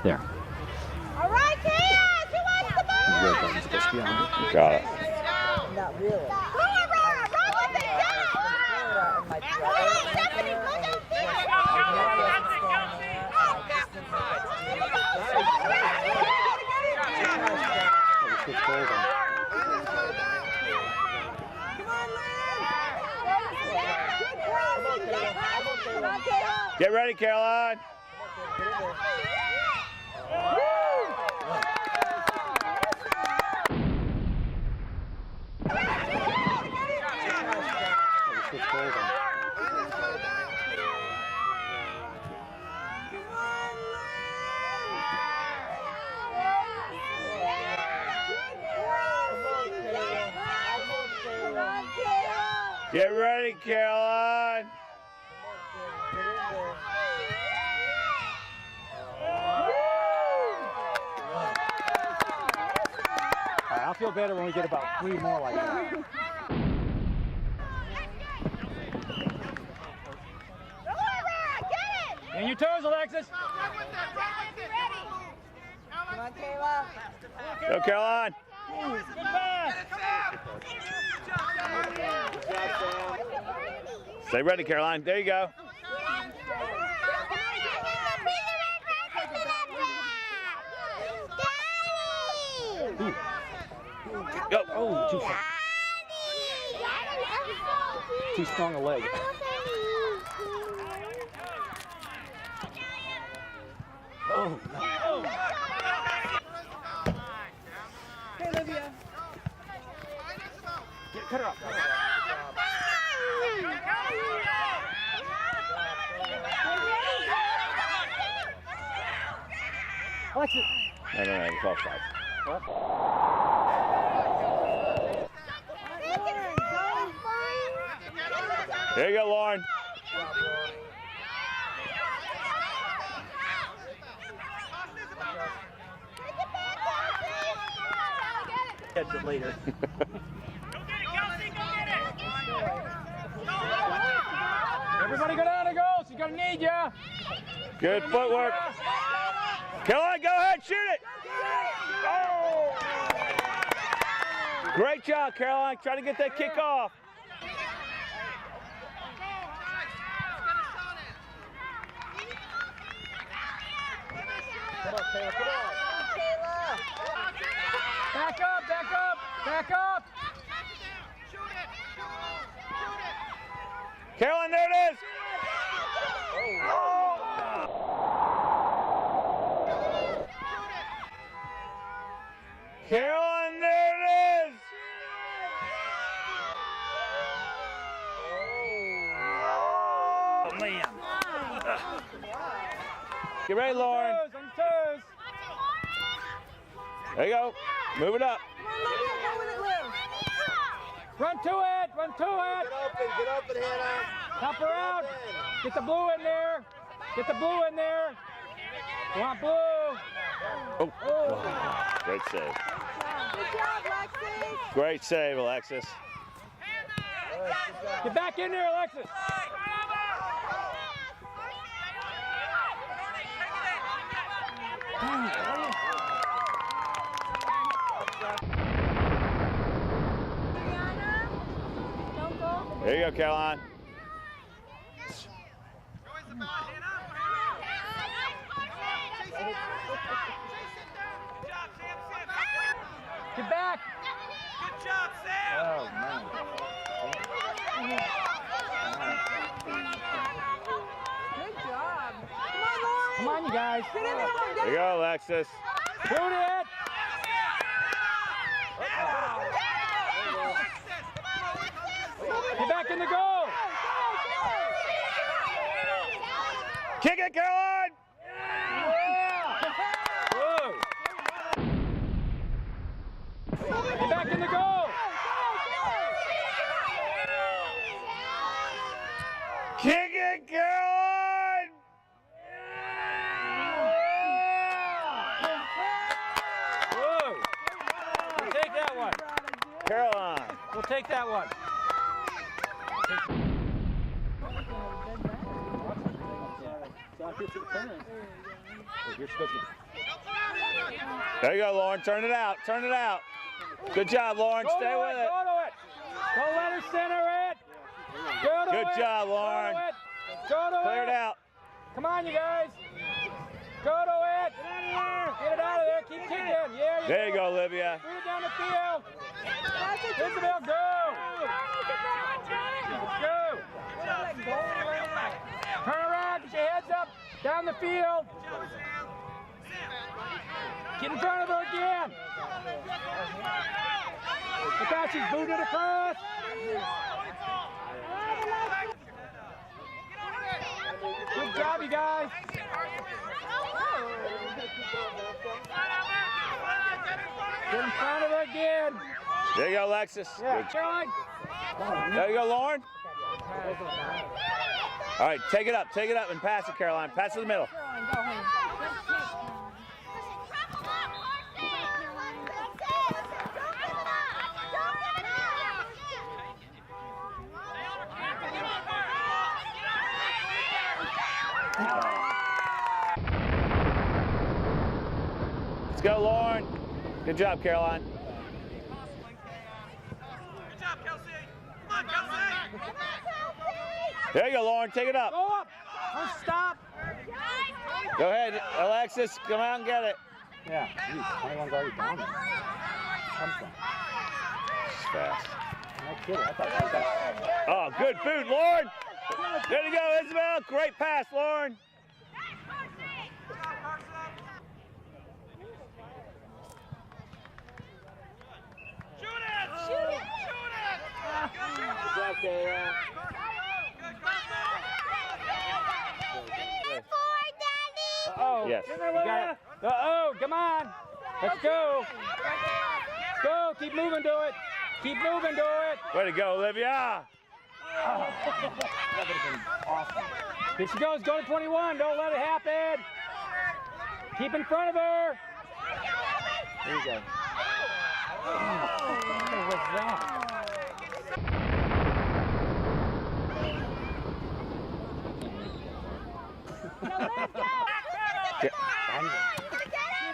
There. All right, kids, who wants the ball? Got it. Not really. Run with it, go! Hey, Stephanie, go downstairs. Get ready, Caroline. Get ready, Caroline. I'll feel better when we get about 3 more like that. In your toes, Alexis. Come on, Kayla. Go, Caroline. Good pass. Stay ready, Caroline. There you go. Go. Oh, too strong a leg. Oh, no. Hey, Olivia. Cut her off. Alexis. No, it's offside. What? There you go, Lauren. Catch it later. Everybody go down to goal. She's gonna need ya. Good footwork. Caroline, go ahead, shoot it. Oh! Great job, Caroline. Try to get that kick off. Come on, Kayla. Come on. Kayla. Back up, back up, back up. Caroline, there it is. Oh. Caroline, there it is. Oh, man. Get ready, Lauren. On toes. There you go. Move it up. Run to it, run to it. Get open, Hannah. Help her out. Get the blue in there. Get the blue in there. You want blue. Oh. Great save. Good job, Lexi. Great save, Alexis. Get back in there, Alexis. There you go, Caroline. Get back. Good job, Sam. Oh, man. Good job. Come on, Lauren. Come on, you guys. Get in there, Lauren. There you go, Alexis. Shoot it. Get back in the goal. Kick it, Caroline. Whoa. Get back in the goal. Kick it, Caroline. Whoa. We'll take that one. Caroline. We'll take that one. You're supposed to. There you go, Lauren. Turn it out. Turn it out. Good job, Lauren. Go Stay to with it. Go to it. Don't let her center it. Go to Good it. job, Lauren. Go to it. Go to Clear it. it out. Come on, you guys. Go to it. Get it out of there. Keep kicking. Yeah, There you go, Olivia. Bring it down the field. Isabel, go. Let's go. Turn around. Get your heads up. Down the field. Get in front of her again. Look out, she's booted across. Good job, you guys. Get in front of her again. There you go, Alexis. Yeah, Good. Caroline. There you go, Lauren. All right, take it up, and pass it, Caroline. Pass it to the middle. Let's go, Lauren. Good job, Caroline. Good job, Kelsey. Come on, Kelsey. There you go, Lauren. Take it up. Go up. Don't stop. Go ahead, Alexis. Come out and get it. Yeah, geez, 21's already down there. Come from. It's fast. No kidding. I thought she was that. Oh, good food, Lauren. There you go, Isabel. Great pass, Lauren. Shoot it! Shoot it! Shoot it! Good job, Kayla. Uh-oh. Yes. You got it. Uh-oh, come on. Let's go. Let's go. Keep moving to it. Keep moving to it. Way to go, Olivia. That would have been awesome. Here she goes. Go to 21. Don't let it happen. Keep in front of her. There you go. What was that?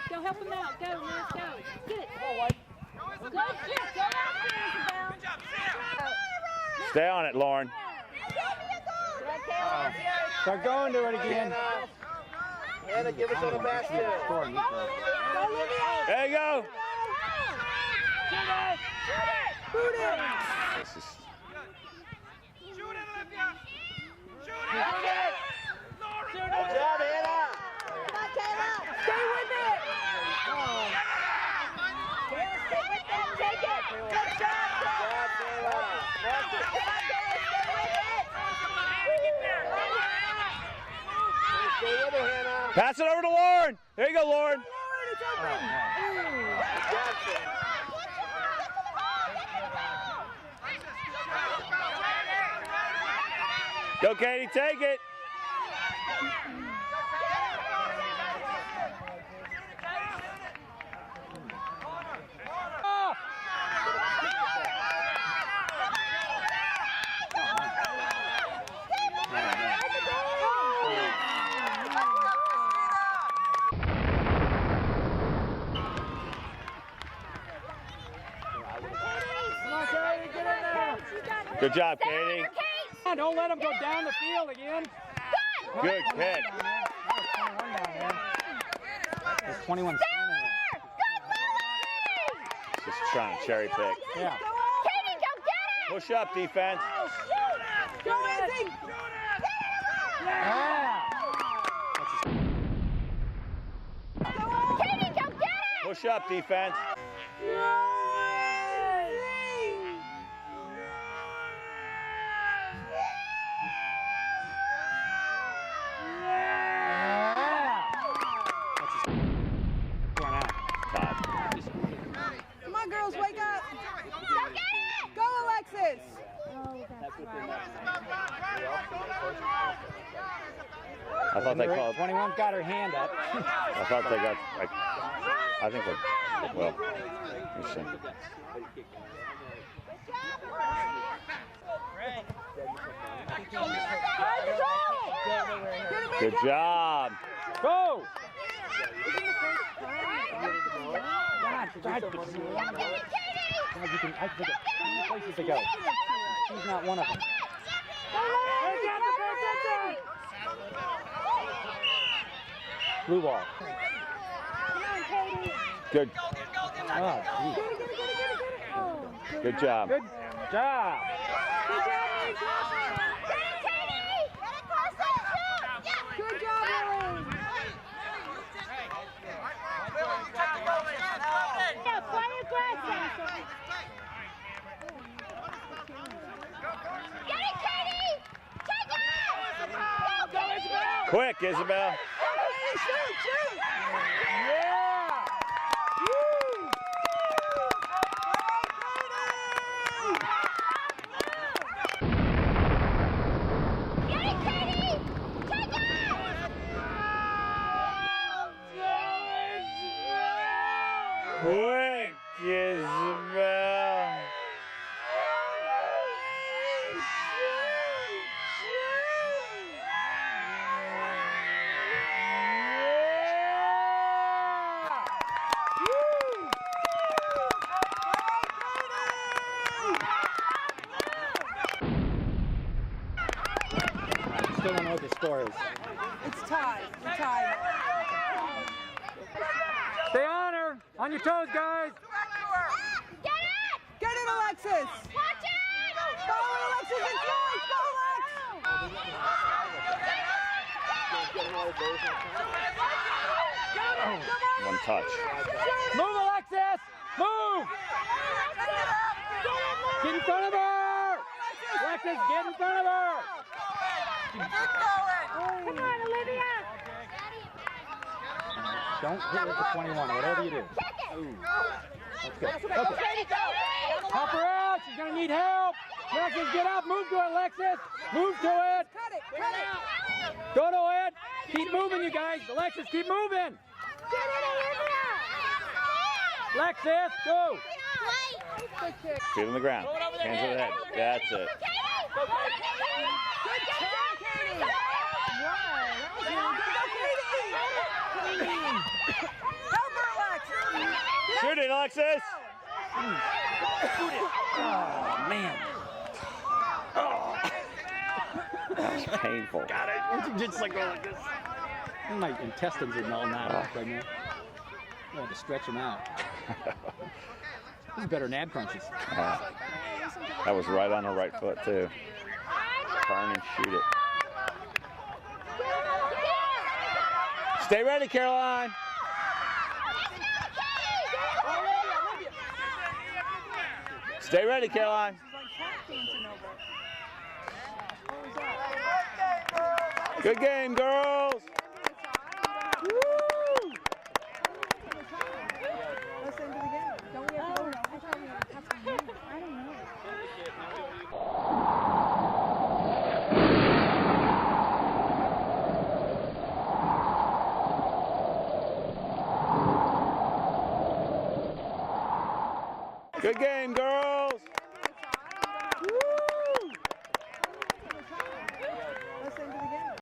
Go help him out. Go, let's go. Get it. Go, Chip. Go out there, Isabel. Stay on it, Lauren. Start going to it again. Hannah, give us on the basket. Go, Olivia. There you go. Boot it. This is Shoot it, Olivia! Shoot it! Good job, Hannah. Come on, Kayla. Stay with it. Kayla, stay with them. Take it. Good job, Kayla. Watch it. Come on, Kayla. Stay with it. Stay with her, Hannah. pass it over to Lauren. There you go, Lauren. It's open. Good job, Kayla. Go, Katie. Take it. Oh! Good job, Katie. Don't let them go down the field again. Good kick. There's 21 standing there. Just trying to cherry pick. Yeah. Katie, go get it! Push up, defense. Go, Izzy! Yeah. Katie, go get it! Push up, defense. Come on, girls, wake up. Go get it! Go, Alexis. I thought they called. 21 got her hand up. I thought they got. Like, I think they. Well, let's see. Good job. Go. God, you can, I think of many places to go. She's not one of them. Blue ball. Good. Oh, Good job. good job. Good job, Lily. Yeah, play aggressive. Get it, Katie! Take it! Go, Isabel! Quick, Isabel. Shoot, shoot. Yeah! Get it, Katie! Take it! Quick, Isabel. Still don't know what the score is. It's tied. We're tied. Stay on her. On your toes, guys. Get it! Get it, Alexis. Watch it! Go, Alexis. It's yours. Go, Lex. One touch. Move, Alexis. Move. Get in front of her. Alexis, get in front of her. Come on, Olivia! Don't hit with the 21, whatever you do. Ooh. That's good. Okay. Help her out. She's going to need help. Alexis, get up. Move to it, Alexis. Move to it. Cut it. Cut it. Go to it. Keep moving, you guys. Alexis, keep moving. Get it, Olivia! Alexis, go. Feet on the ground. Hands to the head. That's it. Shoot it, Alexis. Oh, man. That was painful. Just like go like this. My intestines are all knotted up right now. I had to stretch them out. This is better than ab crunches. That was right on her right foot, too. Turn and shoot it. Stay ready, Caroline. Stay ready, Caroline. Good game, girls. Let's end the game. Don't we have to go? I don't know. Good game, girls.